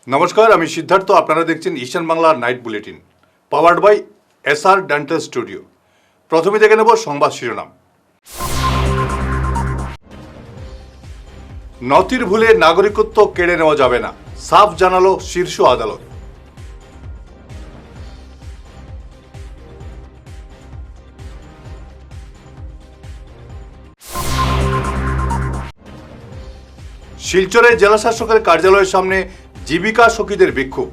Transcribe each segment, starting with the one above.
নমস্কার, আমি সিদ্ধার্থ। আপনারা দেখছেন ঈশান বাংলার night bulletin, powered by SR dental studio. প্রথমে দেখে নেব সংবাদ শিরোনাম। নথির ভুলে নাগরিকত্ব কেড়ে নেওয়া যাবে না, সাফ জানালো শীর্ষ আদালত। শিলচরে জেলাশাসকের কার্যালয়ের সামনে জীবিকা সখীদের বিক্ষোভ।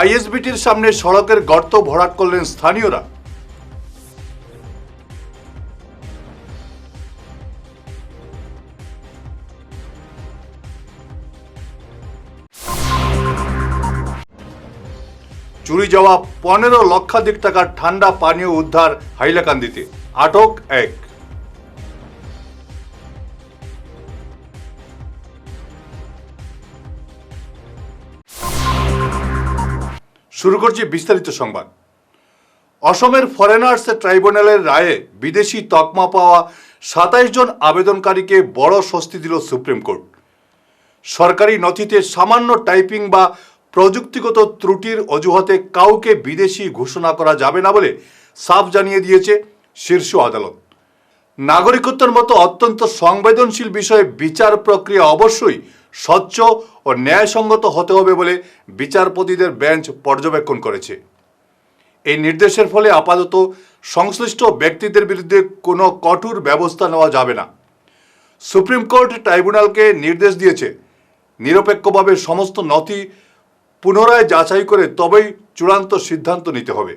আইএসবিটির সামনে সড়কের গর্ত ভরাট করলেন স্থানীয়রা। চুরি যাওয়া 15 লক্ষাধিক টাকার ঠান্ডা পানীয় উদ্ধার হাইলাকান্দিতে, আটক এক। শুরু করছি বিস্তারিত সংবাদ। অসমের ফরেনার্স ট্রাইব্যুনালের রায়ে বিদেশি তকমা পাওয়া 27 জন আবেদনকারীকে বড় স্বস্তি দিল সুপ্রিম কোর্ট। সরকারি নথিতে সামান্য টাইপিং বা প্রযুক্তিগত ত্রুটির অজুহাতে কাউকে বিদেশি ঘোষণা করা যাবে না বলে সাফ জানিয়ে দিয়েছে শীর্ষ আদালত। নাগরিকত্বের মতো অত্যন্ত সংবেদনশীল বিষয়ে বিচার প্রক্রিয়া অবশ্যই স্বচ্ছ ও ন্যায়সঙ্গত হতে হবে বলে বিচারপতিদের বেঞ্চ পর্যবেক্ষণ করেছে। এই নির্দেশের ফলে আপাতত সংশ্লিষ্ট ব্যক্তিদের বিরুদ্ধে কোনো কঠোর ব্যবস্থা নেওয়া যাবে না। সুপ্রিম কোর্ট ট্রাইব্যুনালকে নির্দেশ দিয়েছে নিরপেক্ষভাবে সমস্ত নথি পুনরায় যাচাই করে তবেই চূড়ান্ত সিদ্ধান্ত নিতে হবে।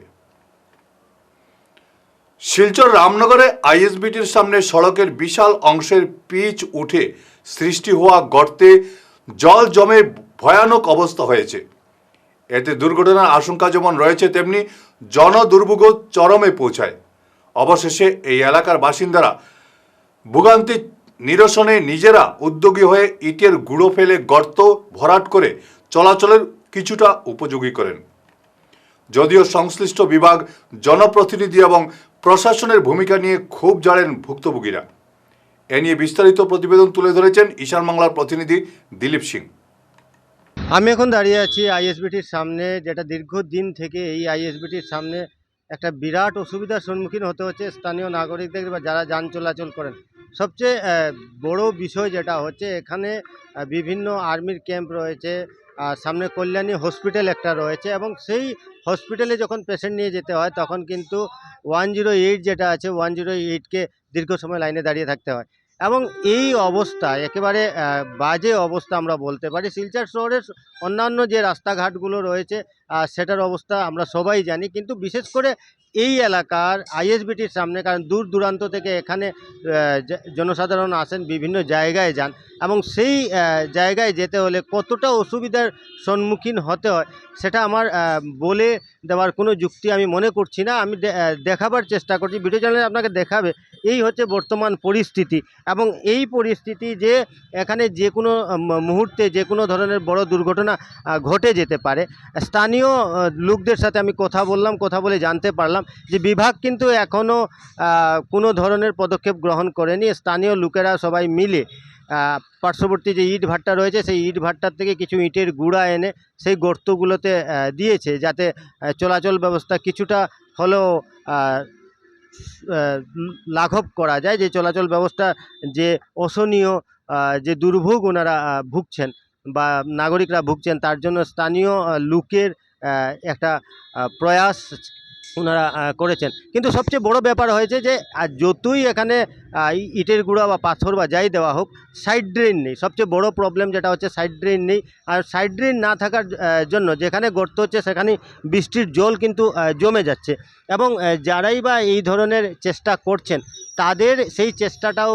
শিলচর রামনগরে আইএসবিটির সামনে সড়কের বিশাল অংশের পিচ উঠে সৃষ্টি হওয়া গর্তে জল জমে ভয়ানক অবস্থা হয়েছে। এতে দুর্ঘটনার আশঙ্কা যেমন রয়েছে, তেমনি জনদুর্ভোগ চরমে পৌঁছায়। অবশেষে এই এলাকার বাসিন্দারা ভোগান্তি নিরসনে নিজেরা উদ্যোগী হয়ে ইটের গুঁড়ো ফেলে গর্ত ভরাট করে চলাচলের কিছুটা উপযোগী করেন। যদিও সংশ্লিষ্ট বিভাগ, জনপ্রতিনিধি এবং প্রশাসনের ভূমিকা নিয়ে ক্ষোভ ঝাড়েন ভুক্তভোগীরা। এ নিয়ে বিস্তারিত প্রতিবেদন তুলে ধরেছেন ঈশান বাংলার প্রতিনিধি দিলীপ সিং। আমি এখন দাঁড়িয়ে আছি আইএসবিটির সামনে, যেটা দীর্ঘদিন থেকে এই আইএসবিটির সামনে একটা বিরাট অসুবিধার সম্মুখীন হতে হচ্ছে স্থানীয় নাগরিকদের বা যারা যান চলাচল করেন। সবচেয়ে বড় বিষয় যেটা হচ্ছে, এখানে বিভিন্ন আর্মির ক্যাম্প রয়েছে, সামনে কল্যাণী হসপিটাল একটা রয়েছে, এবং সেই হসপিটালে যখন পেশেন্ট নিয়ে যেতে হয় তখন কিন্তু 108 যেটা আছে 108কে দীর্ঘ সময় লাইনে দাঁড়িয়ে থাকতে হয়। এবং এই অবস্থা একেবারে বাজে অবস্থা আমরা বলতে পারি। শিলচর শহরের অন্যান্য যে রাস্তাঘাটগুলো রয়েছে সেটার অবস্থা আমরা সবাই জানি, কিন্তু বিশেষ করে এই এলাকার আইএসবিটির সামনে, কারণ দূর দূরান্ত থেকে এখানে জনসাধারণ আসেন, বিভিন্ন জায়গায় যান, এবং সেই জায়গায় যেতে হলে কতটা অসুবিধার সম্মুখীন হতে হয় সেটা আমার বলে দেওয়ার কোনো যুক্তি আমি মনে করছি না। আমি দেখাবার চেষ্টা করছি, ভিডিও চ্যানেলে আপনাকে দেখাবে। এই হচ্ছে বর্তমান পরিস্থিতি, এবং এই পরিস্থিতি যে এখানে যে কোনো মুহূর্তে যে কোনো ধরনের বড় দুর্ঘটনা ঘটে যেতে পারে। স্থানীয় লোকদের সাথে আমি কথা বলে জানতে পারলাম যে বিভাগ কিন্তু এখনও কোনো ধরনের পদক্ষেপ গ্রহণ করেনি। স্থানীয় লোকেরা সবাই মিলে পার্শ্ববর্তী যে ইট ভাট্টা রয়েছে সেই ইট ভাট্টার থেকে কিছু ইটের গুঁড়া এনে সেই গর্তগুলোতে দিয়েছে, যাতে চলাচল ব্যবস্থা কিছুটা হলেও লাঘব করা যায়। যে চলাচল ব্যবস্থা যে অসহনীয় যে দুর্ভোগ ওনারা ভুগছেন বা নাগরিকরা ভুগছেন, তার জন্য স্থানীয় লোকের একটা প্রয়াস ওনারা করেছেন। কিন্তু সবচেয়ে বড় ব্যাপার হয়েছে যে যতই এখানে ইটের গুঁড়া বা পাথর বা যাই দেওয়া হোক, সাইড ড্রেন নেই। সবচেয়ে বড় প্রবলেম যেটা হচ্ছে সাইড ড্রেন নেই। আর সাইড ড্রেন না থাকার জন্য যেখানে গর্ত হচ্ছে সেখানে বৃষ্টির জল কিন্তু জমে যাচ্ছে, এবং যারাই বা এই ধরনের চেষ্টা করছেন তাদের সেই চেষ্টাটাও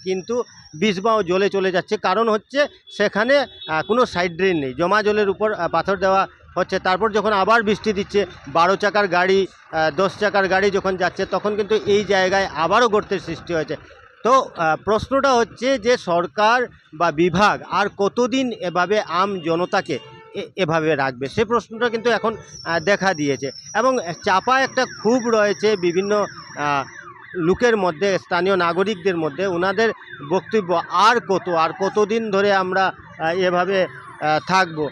কিন্তু বিষ বা জলে চলে যাচ্ছে। কারণ হচ্ছে সেখানে কোনো সাইড ড্রেন নেই, জমা জলের উপর পাথর দেওয়া হচ্ছে। তারপর যখন আবার বৃষ্টি দিচ্ছে, 12 চাকার গাড়ি 10 চাকার গাড়ি যখন যাচ্ছে, তখন কিন্তু এই জায়গায় আবারও গর্তের সৃষ্টি হয়েছে। তো প্রশ্নটা হচ্ছে যে সরকার বা বিভাগ আর কতদিন এভাবে আম জনতাকে এভাবে রাখবে, সে প্রশ্নটা কিন্তু এখন দেখা দিয়েছে। এবং চাপা একটা ক্ষোভ রয়েছে বিভিন্ন লোকের মধ্যে, স্থানীয় নাগরিকদের মধ্যে। ওনাদের বক্তব্য, আর কতদিন ধরে আমরা এভাবে থাকবো,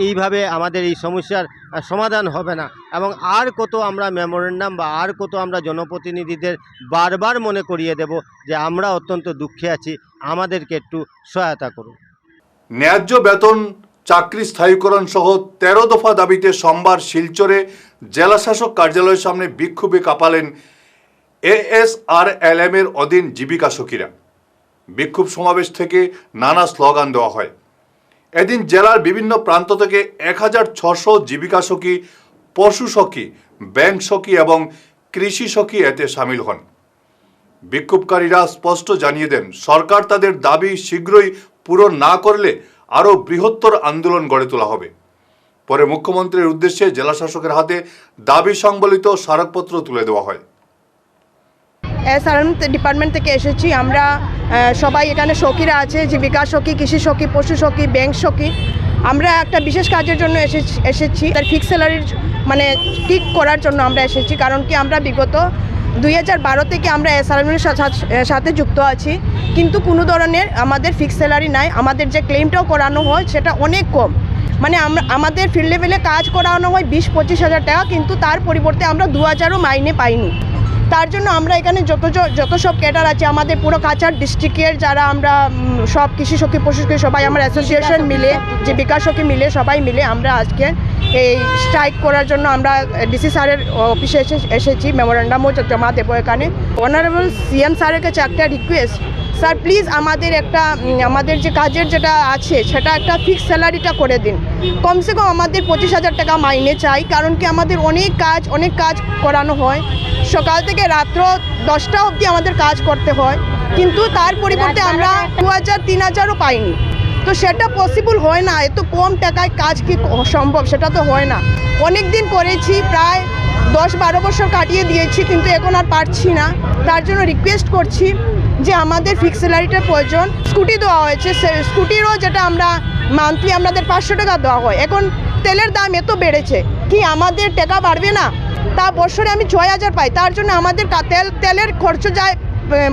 এইভাবে আমাদের এই সমস্যার সমাধান হবে না, এবং আর কত আমরা মেমোরেন্ডাম বা আর কত আমরা জনপ্রতিনিধিদের বারবার মনে করিয়ে দেব যে আমরা অত্যন্ত দুঃখে আছি, আমাদেরকে একটু সহায়তা করুন। ন্যায্য বেতন, চাকরি স্থায়ীকরণ সহ 13 দফা দাবিতে সোমবার শিলচরে জেলাশাসক কার্যালয়ের সামনে বিক্ষোভে কাঁপালেন ASRLM এর অধীন জীবিকা সখীরা। বিক্ষোভ সমাবেশ থেকে নানা স্লোগান দেওয়া হয়। এদিন জেলার বিভিন্ন প্রান্ত থেকে 1600 জীবিকা সখী, পশু সখী, ব্যাংক সখী এবং কৃষি সখী এতে সামিল হন। বিক্ষোভকারীরা স্পষ্ট জানিয়ে দেন, সরকার তাদের দাবি শীঘ্রই পূরণ না করলে আরও বৃহত্তর আন্দোলন গড়ে তোলা হবে। পরে মুখ্যমন্ত্রীর উদ্দেশ্যে জেলাশাসকের হাতে দাবি সংবলিত স্মারকপত্র তুলে দেওয়া হয়। SRM ডিপার্টমেন্ট থেকে এসেছি আমরা, সবাই এখানে সখীরা আছে, জীবিকা সখী, কৃষি সখী, পশু সখী, ব্যাংক সখী। আমরা একটা বিশেষ কাজের জন্য এসেছি, তার ফিক্স স্যালারির মানে ঠিক করার জন্য আমরা এসেছি। কারণ কি আমরা বিগত 2012 থেকে আমরা SRM এর সাথে যুক্ত আছি, কিন্তু কোনো ধরনের আমাদের ফিক্স স্যালারি নাই। আমাদের যে ক্লেমটাও করানো হয় সেটা অনেক কম, মানে আমাদের ফিল্ড লেভেলে কাজ করানো হয় 20-25 হাজার টাকা, কিন্তু তার পরিবর্তে আমরা 2000ও মাইনে পাইনি। তার জন্য আমরা এখানে যত সব ক্যাডার আছে আমাদের পুরো কাছাড় ডিস্ট্রিক্টের, যারা আমরা সব কৃষি সখী, পশু সখী সবাই আমরা অ্যাসোসিয়েশন মিলে, জীবিকা সখী মিলে, সবাই মিলে আমরা আজকে এই স্ট্রাইক করার জন্য আমরা ডিসি স্যারের অফিসে এসেছি, মেমোরেন্ডামও জমা দেবো এখানে। অনারেবল CM স্যারের কাছে একটা রিকোয়েস্ট, স্যার প্লিজ আমাদের যে কাজের যেটা আছে সেটা একটা ফিক্স স্যালারিটা করে দিন। কমসে কম আমাদের 25,000 টাকা মাইনে চাই। কারণ কি আমাদের অনেক কাজ করানো হয়, সকাল থেকে রাত্র 10টা অবধি আমাদের কাজ করতে হয়, কিন্তু তার পরিবর্তে আমরা 2000-3000ও পাইনি। তো সেটা পসিবল হয় না, এত কম টাকায় কাজ কি সম্ভব? সেটা তো হয় না। অনেক দিন করেছি, প্রায় 10-12 বছর কাটিয়ে দিয়েছি, কিন্তু এখন আর পারছি না। তার জন্য রিকোয়েস্ট করছি যে আমাদের ফিক্স স্যালারিটার প্রয়োজন। স্কুটি দেওয়া হয়েছে, স্কুটিরও যেটা আমরা মান্থলি আমাদের 500 টাকা দেওয়া হয়। এখন তেলের দাম এত বেড়েছে, কি আমাদের টাকা বাড়বে না? তা বছরে আমি 6000 পাই, তার জন্য আমাদের তেলের খরচ যায়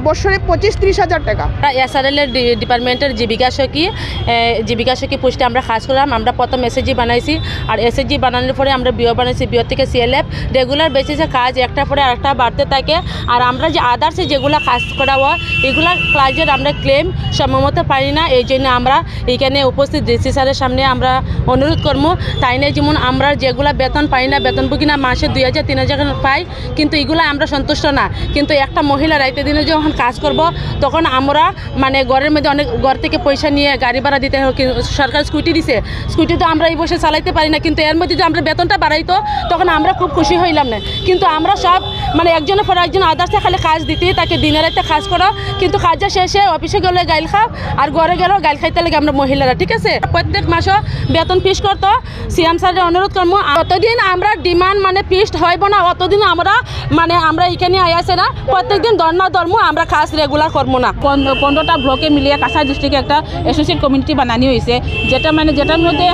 বছরে 25-30 হাজার টাকা। SRL ডিপার্টমেন্টের জীবিকা সখী পোস্টে আমরা কাজ করলাম। আমরা প্রথম SHG বানাইছি, আর SHG বানানোর পরে আমরা বিও বানাইছি, বিও থেকে CLF। রেগুলার বেসিসে কাজ একটার পরে আরেকটা বাড়তে থাকে। আর আমরা যে আদার্সে যেগুলো কাজ করা হয় এগুলার কাজের আমরা ক্লেম সময়মতো পাই না। এই জন্য আমরা এইখানে উপস্থিত ডিসি স্যারের সামনে আমরা অনুরোধ করবো, তাই না যেমন আমরা যেগুলো বেতন পাই না, বেতনভোগী না মাসে 2000-3000 পাই, কিন্তু এগুলো আমরা সন্তুষ্ট না। কিন্তু একটা মহিলা রাইতে দিনে যখন কাজ করব তখন আমরা মানে ঘরের মধ্যে অনেক ঘর থেকে পয়সা নিয়ে গাড়ি ভাড়া দিতে হয়। সরকার স্কুটি দিছে, স্কুটি তো আমরা এই বসে চালাইতে পারি না, কিন্তু এর মধ্যে যদি আমরা বেতনটা বাড়াইতো তখন আমরা খুব খুশি হইলাম না। কিন্তু আমরা সব মানে একজনের পর একজন আদার্সে খালি কাজ দিতে, তাকে দিনে রাতে কাজ করো, কিন্তু কাজটা শেষে অফিসে গেলে গাইল খাও, আর ঘরে গেলেও গাইল খাইতে লাগে আমরা মহিলারা। ঠিক আছে, প্রত্যেক মাসও বেতন ফিক্স করতো। CM স্যারের অনুরোধ করবো, অতদিন আমরা ডিমান্ড মানে ফিক্সড হইব না, অতদিন আমরা এখানে আইয়াছে না, প্রত্যেকদিন ধর্ম আমরা কাজ রেগুলার করবো না। 15টা ব্লকে মিলিয়ে কাছাড় ডিস্ট্রিক্টে একটা অ্যাসোসিয়েট কমিউনিটি বানানো হয়েছে, যেটার মধ্যে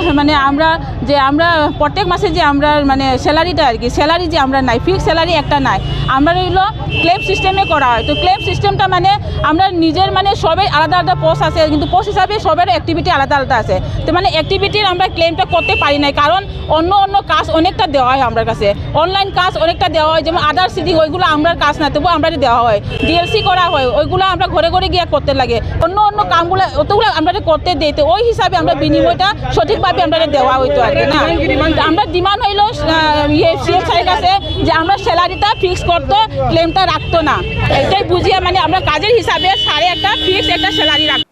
আমরা প্রত্যেক মাসে যে আমরা মানে স্যালারিটা আর কি, স্যালারি যে আমরা নাই, ফিক্স স্যালারি একটা নাই, আমরা রইল ক্লেম সিস্টেমে করা হয়। তো ক্লেম সিস্টেমটা মানে আমরা নিজের মানে সবাই আলাদা আলাদা পোস্ট আছে, কিন্তু পোস্ট হিসাবে সবার অ্যাক্টিভিটি আলাদা আলাদা আছে। তো মানে অ্যাক্টিভিটির আমরা ক্লেমটা করতে পারি নাই, কারণ অন্য কাজ অনেকটা দেওয়া হয় আমার কাছে, অনলাইন কাজ অনেকটা দেওয়া হয়, যেমন আদার সিটিং ওইগুলো আমরা কাজ না, তবু আমরা দেওয়া হয়। DLC করা হয়, ওইগুলো আমরা ঘরে ঘরে গিয়ে করতে লাগে, অন্য কামগুলো অতগুলো আমরা করতে দিই। তো ওই হিসাবে আমরা বিনিময়টা সঠিকভাবে আমরা দেওয়া হইতো আর কি না। আমরা ডিমান্ড হইল CM স্যারের কাছে যে আমরা স্যালারিটা ফিক্স করতো, ক্লেমটা রাখতো না। এটাই বুঝিয়ে মানে আমরা কাজের হিসাবে সাড়ে একটা ফিক্স একটা স্যালারি রাখতো।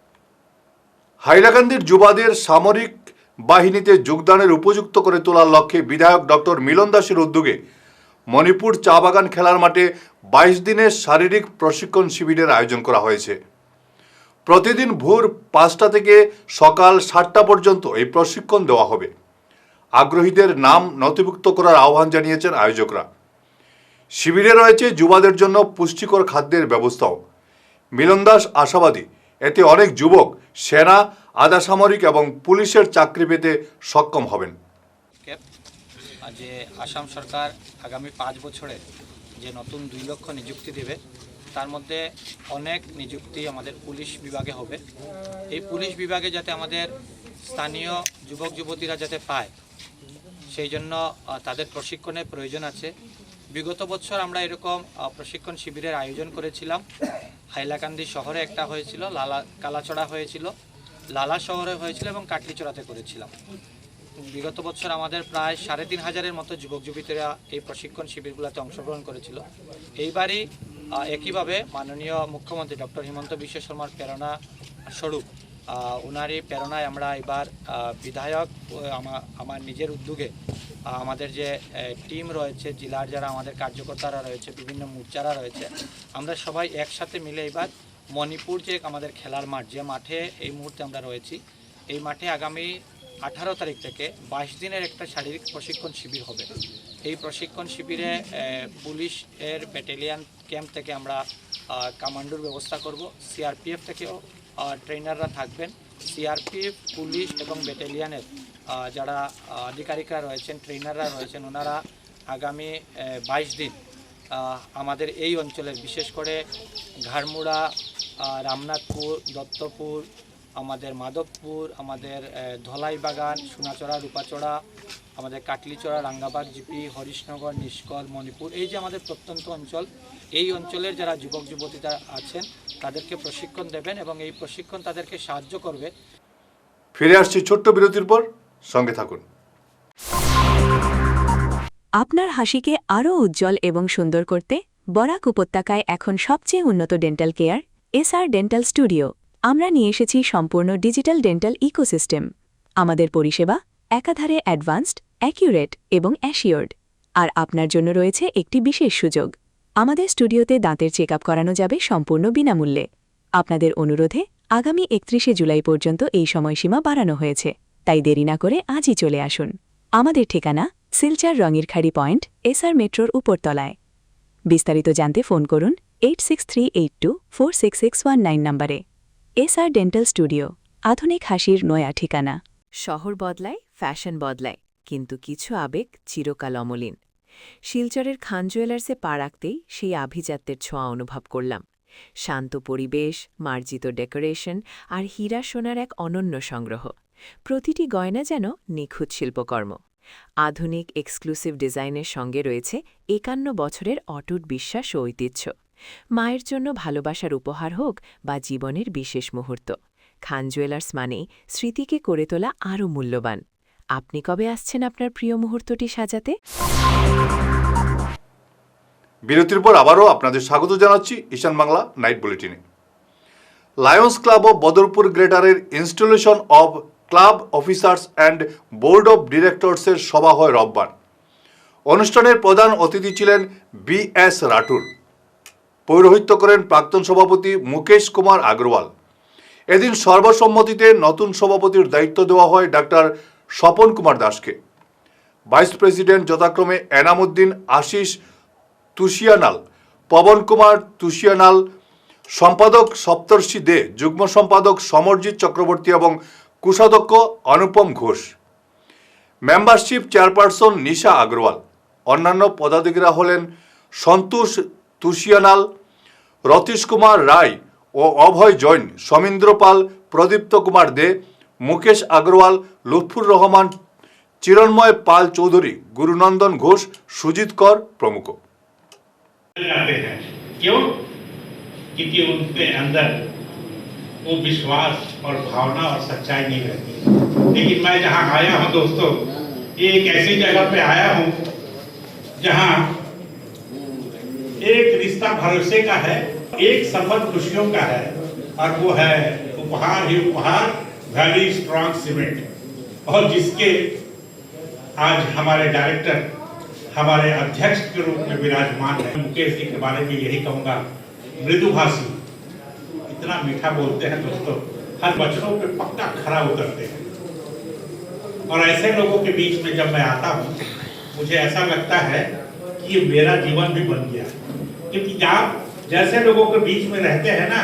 হাইলাকান্দির যুবাদের সামরিক বাহিনীতে যোগদানের উপযুক্ত করে তোলার লক্ষ্যে বিধায়ক ডক্টর মিলন দাসের উদ্যোগে মণিপুর চা বাগান খেলার মাঠে 22 দিনের শারীরিক প্রশিক্ষণ শিবিরের আয়োজন করা হয়েছে। প্রতিদিন ভোর 5টা থেকে সকাল 7টা পর্যন্ত এই প্রশিক্ষণ দেওয়া হবে। আগ্রহীদের নাম নথিভুক্ত করার আহ্বান জানিয়েছেন আয়োজকরা। শিবিরে রয়েছে যুবাদের জন্য পুষ্টিকর খাদ্যের ব্যবস্থাও। মিলন দাস আশাবাদী, এতে অনেক যুবক সেনা আধা সামরিক এবং পুলিশের চাকরি পেতে সক্ষম হবেন। যে আসাম সরকার আগামী 5 বছরে যে নতুন 2 লক্ষ নিযুক্তি দেবে, তার মধ্যে অনেক নিযুক্তি আমাদের পুলিশ বিভাগে হবে। এই পুলিশ বিভাগে যাতে আমাদের স্থানীয় যুবক যুবতীরা যাতে পায়, সেই জন্য তাদের প্রশিক্ষণের প্রয়োজন আছে। বিগত বছর আমরা এরকম প্রশিক্ষণ শিবিরের আয়োজন করেছিলাম। হাইলাকান্দি শহরে একটা হয়েছিল, কালাচড়া হয়েছিল, লালা শহরে হয়েছিল এবং কাটলিচড়াতে করেছিলাম। বিগত বছর আমাদের প্রায় 3500-এর মতো যুবক যুবতীরা এই প্রশিক্ষণ শিবিরগুলোতে অংশগ্রহণ করেছিল। এইবারই একইভাবে মাননীয় মুখ্যমন্ত্রী ডক্টর হিমন্ত বিশ্ব শর্মার প্রেরণা স্বরূপ ওনারই প্রেরণায় আমরা এবার বিধায়ক আমার নিজের উদ্যোগে আমাদের যে টিম রয়েছে, জেলার যারা আমাদের কার্যকর্তারা রয়েছে, বিভিন্ন মোর্চারা রয়েছে, আমরা সবাই একসাথে মিলে এবার মণিপুর যে আমাদের খেলার মাঠ, যে মাঠে এই মুহূর্তে আমরা রয়েছি, এই মাঠে আগামী 18 তারিখ থেকে 22 দিনের একটা শারীরিক প্রশিক্ষণ শিবির হবে। এই প্রশিক্ষণ শিবিরে পুলিশের ব্যাটালিয়ান ক্যাম্প থেকে আমরা কমান্ডোর ব্যবস্থা করব। সিআরপিএফ থেকেও ট্রেনাররা থাকবেন। সিআরপিএফ, পুলিশ এবং ব্যাটালিয়ানের যারা আধিকারিকরা রয়েছেন, ট্রেনাররা রয়েছেন, ওনারা আগামী 22 দিন আমাদের এই অঞ্চলের, বিশেষ করে ঘাড়মুড়া, রামনাথপুর, দত্তপুর, আমাদের মাধবপুর, আমাদের ধলাই বাগান, সোনাচড়া, রূপাচড়া, আমাদের কাটলিচড়া, রাঙ্গাবাগ জিপি, হরিশনগর, নিষ্কল, মণিপুর, এই যে আমাদের প্রত্যন্ত অঞ্চল, এই অঞ্চলের যারা যুবক যুবতীরা আছেন তাদেরকে প্রশিক্ষণ দেবেন এবং এই প্রশিক্ষণ তাদেরকে সাহায্য করবে। ফিরে আসছি ছোট্ট বিরতির পর, সঙ্গে থাকুন। আপনার হাসিকে আরও উজ্জ্বল এবং সুন্দর করতে বরাক উপত্যকায় এখন সবচেয়ে উন্নত dental care SR dental studio. আমরা নিয়ে এসেছি সম্পূর্ণ ডিজিটাল ডেন্টাল ইকোসিস্টেম। আমাদের পরিষেবা একাধারে অ্যাডভান্সড, অ্যাকিউরেট এবং অ্যাসিওর্ড। আর আপনার জন্য রয়েছে একটি বিশেষ সুযোগ। আমাদের স্টুডিওতে দাঁতের চেকআপ করানো যাবে সম্পূর্ণ বিনামূল্যে। আপনাদের অনুরোধে আগামী 31শে জুলাই পর্যন্ত এই সময়সীমা বাড়ানো হয়েছে, তাই দেরি না করে আজই চলে আসুন। আমাদের ঠিকানা সিলচার রঙিরখাড়ি পয়েন্ট, এসআর মেট্রোর উপরতলায়। বিস্তারিত জানতে ফোন করুন 8638246619 নম্বরে। এসআর ডেন্টাল স্টুডিও, আধুনিক হাসির নয়া ঠিকানা। শহর বদলায়, ফ্যাশন বদলায়, কিন্তু কিছু আবেগ চিরকাল অমলিন। শিলচরের খান জুয়েলার্সে পা রাখতেই সেই আভিজাত্যের ছোঁয়া অনুভব করলাম। শান্ত পরিবেশ, মার্জিত ডেকোরেশন আর হীরা সোনার এক অনন্য সংগ্রহ। প্রতিটি গয়না যেন নিখুঁত শিল্পকর্ম। আধুনিক এক্সক্লুসিভ ডিজাইনের সঙ্গে রয়েছে 51 বছরের অটুট বিশ্বাস ও ঐতিহ্য। মায়ের জন্য ভালোবাসার উপহার হোক বা জীবনের বিশেষ মুহূর্ত, খান জুয়েলার্স মানেই স্মৃতিকে করে তোলা আরও মূল্যবান। আপনি কবে আসছেন আপনার প্রিয় মুহূর্তটি সাজাতে? বিরতির পর আবারও আপনাদের স্বাগত জানাচ্ছি ঈশান বাংলা নাইট বুলেটিনে। লায়ন্স ক্লাব অব বদরপুর গ্রেটারের installation of club officers and board of ডিরেক্টরসের সভা হয় রোববার। অনুষ্ঠানের প্রধান অতিথি ছিলেন BS রাঠুর। পৌরোহিত্য করেন প্রাক্তন সভাপতি মুকেশ কুমার আগরওয়াল। এদিন সর্বসম্মতিতে নতুন সভাপতির দায়িত্ব দেওয়া হয় ডাক্তার স্বপন কুমার দাসকে। ভাইস প্রেসিডেন্ট যথাক্রমে এনামুদ্দিন আশিস তুষিয়ানাল, পবন কুমার তুষিয়ানাল, সম্পাদক সপ্তর্ষি দে, যুগ্ম সম্পাদক সমরজিৎ চক্রবর্তী এবং কোষাধ্যক্ষ অনুপম ঘোষ। মেম্বারশিপ চেয়ারপারসন নিশা আগরওয়াল। অন্যান্য পদাধিকারীরা হলেন সন্তোষ তুষিয়ানাল, রতীশ কুমার রায় ও অভয় জৈন, সমীন্দ্র পাল, প্রদীপ্ত কুমার দে, মুকেশ আগরওয়াল, লুৎফুর রহমান, চিরন্ময় পাল চৌধুরী, গুরুনন্দন ঘোষ, সুজিত কর প্রমুখ। क्यों? क्योंकि उनके अंदर वो विश्वास और भावना और सच्चाई नहीं रहती। लेकिन मैं जहाँ आया हूँ दोस्तों, ये एक ऐसी जगह पे आया हूँ जहाँ एक रिश्ता भरोसे का है, एक सफर खुशियों का है, और वो है उपहार ही उपहार, वेरी स्ट्रॉन्ग सीमेंट। और जिसके आज हमारे डायरेक्टर, हमारे अध्यक्ष के रूप में विराजमान है। मुकेश जी के बारे में यही कहूँगा, मृदुभाषी, इतना मीठा बोलते हैं दोस्तों, हर वचनों पे पक्का खरा उतरते हैं। और ऐसे लोगों के बीच में जब मैं आता हूँ, मुझे ऐसा लगता है कि ये मेरा जीवन भी बन गया, क्योंकि आप जैसे लोगों के बीच में रहते हैं ना,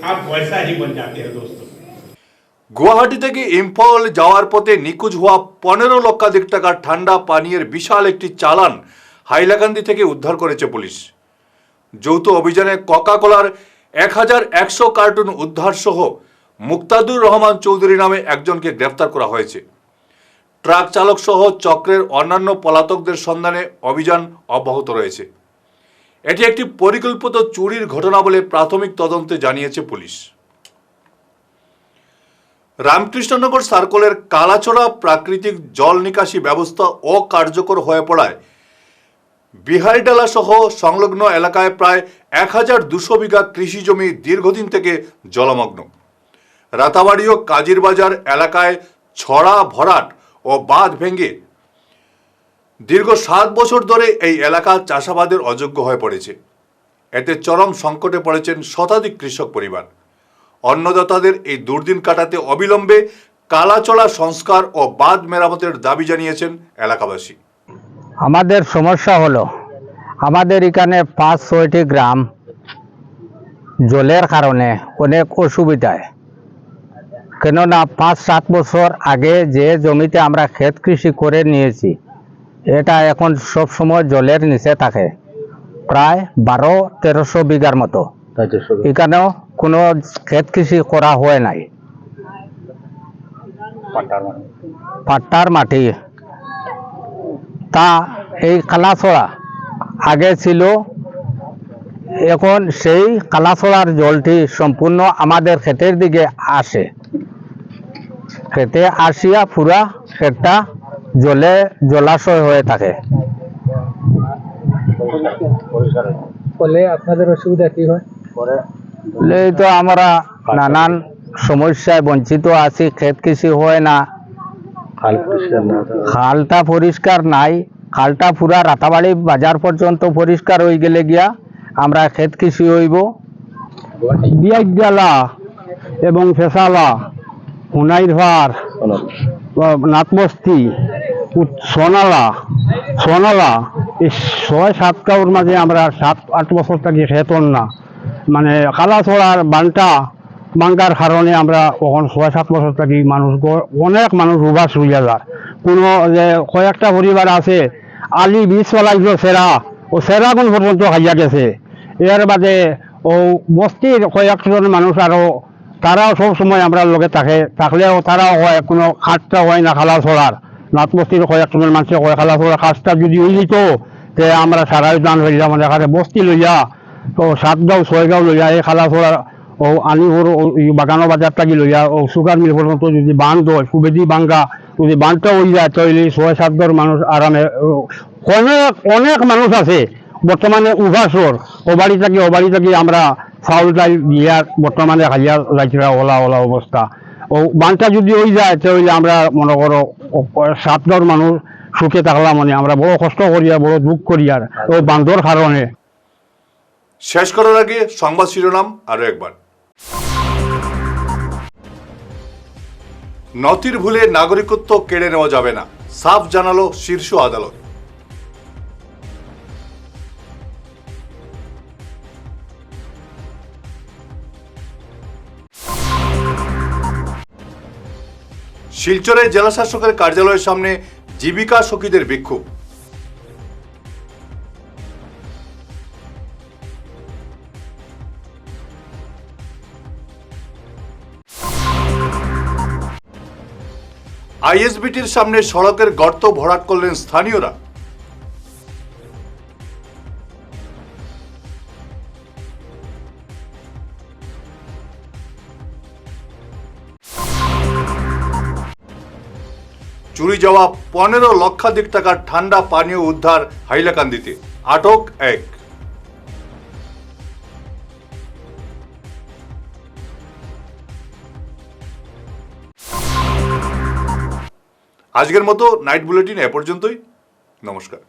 आप वैसा ही बन जाते हैं दोस्तों। গুয়াহাটি থেকে ইম্ফল যাওয়ার পথে নিখোঁজ হওয়া 15 লক্ষাধিক টাকার ঠান্ডা পানীয়ের বিশাল একটি চালান হাইলাকান্দি থেকে উদ্ধার করেছে পুলিশ। যৌথ অভিযানে কোকা কোলার 1100 কার্টুন উদ্ধার সহ মুক্তাদুর রহমান চৌধুরী নামে একজনকে গ্রেফতার করা হয়েছে। ট্রাক চালক সহ চক্রের অন্যান্য পলাতকদের সন্ধানে অভিযান অব্যাহত রয়েছে। এটি একটি পরিকল্পিত চুরির ঘটনা বলে প্রাথমিক তদন্তে জানিয়েছে পুলিশ। রামকৃষ্ণনগর সার্কলের কালাচড়া প্রাকৃতিক জল নিকাশি ব্যবস্থা অকার্যকর হয়ে পড়ায় বিহারিডালা সহ সংলগ্ন এলাকায় প্রায় 1200 বিঘা কৃষি জমি দীর্ঘদিন থেকে জলমগ্ন। রাতাবাড়ি ও কাজিরবাজার এলাকায় ছড়া ভরাট ও বাঁধ ভেঙে দীর্ঘ 7 বছর ধরে এই এলাকা চাষাবাদের অযোগ্য হয়ে পড়েছে। এতে চরম সংকটে পড়েছেন শতাধিক কৃষক পরিবার। অন্নদাতাদের এই দুর্দিন কাটাতে অবিলম্বে কালাচড়া সংস্কার ও বাঁধ মেরামতের দাবি জানিয়েছেন এলাকাবাসী। আমাদের সমস্যা হলো আমাদের এখানে 5-6টি গ্রাম জলের কারণে অনেক অসুবিধায়, কেননা 5-7 বছর আগে যে জমিতে আমরা ক্ষেত কৃষি করে নিয়েছি এটা এখন সব সময় জলের নিচে থাকে, প্রায় 1200-1300 বিঘার মতো। এখানেও কোনো ক্ষেত কৃষি করা হয় নাই, পাট্টার মাটি। তা এই কালাছড়া আগে ছিল, এখন সেই কালাছড়ার জলটি সম্পূর্ণ আমাদের ক্ষেতের দিকে আসে, খেতে আসিয়া পুরা ক্ষেতটা জলে জলাশয় হয়ে থাকে। আপনাদের অসুবিধা কি হয়? এই তো আমরা নানান সমস্যায় বঞ্চিত আছি, ক্ষেত কৃষি হয় না, খালটা পরিষ্কার নাই, খালটা পুরা রাতাবাড়ি বাজার পর্যন্ত পরিষ্কার হয়ে গেলে গিয়া আমরা ক্ষেত কৃষি হইব। বিয়াইডালা এবং ফেসালা, হুনাইরভার, নাথবস্তি, সোনালা এই 6-7 গাঁওর মাঝে আমরা 7-8 বছর থাকি খেতন না, মানে কালাছড়ার বাঙ্গার কারণে আমরা ওখান 6-7 বছর থাকি মানুষ, অনেক মানুষ উবাস হইয়া যায়। কোনো যে কয়েকটা পরিবার আছে আলি বীজ চলাইছিল সেরা, ও সেরাগুন পর্যন্ত খাইয়া গেছে। এর বাদে ও বস্তির কয়েকজন মানুষ আরও, তারাও সব সময় আমরা লগে থাকলেও তারাও হয় কোনো খাটটা হয় না কালাছড়ার। নাথবস্তির কয়েকজন মানুষের কয় কালাছড়ার কাজটা যদি হয়ে যেত তে আমরা সারাই দান হইয়া মানে এখানে বস্তি লইয়া ও 7 গাঁও 6 গাঁও লইয়া এই খালাছড়া ও আলিপুর বাগানো বাজার থাকি লইয়া ও সুগার মিল পর্যন্ত যদি বাঁধ হয়, সুবেদি বাঙ্গা যদি বাঁধটা হয়ে যায় তাহলে 6-7 ঘর মানুষ আরামে। অনেক মানুষ আছে বর্তমানে উভাসর, ও বাড়ি থাকি আমরা চাউল টাইল দিয়া বর্তমানে খাইয়া যাইছে ওলা অবস্থা। ও বাঁধটা যদি হয়ে যায় তাহলে আমরা মনে করো 7 ঘর মানুষ সুখে থাকলাম, মানে আমরা বড় কষ্ট করিয়া বড় দুঃখ করিয়ার ও বাঁধর কারণে। শেষ করার আগে সংবাদ শিরোনাম আরো একবার। নথির ভুলে নাগরিকত্ব কেড়ে নেওয়া যাবে না, সাফ জানালো শীর্ষ আদালত। শিলচরে জেলা শাসকের কার্যালয়ের সামনে জীবিকা সখীদের বিক্ষোভ। আইএসবিটির সামনে সড়কের গর্ত ভরাট করলেন স্থানীয়রা। চুরি যাওয়া 15 লক্ষাধিক টাকার ঠান্ডা পানীয় উদ্ধার হাইলাকান্দিতে, আটক 1। আজকের মতো নাইট বুলেটিন এ পর্যন্তই। নমস্কার।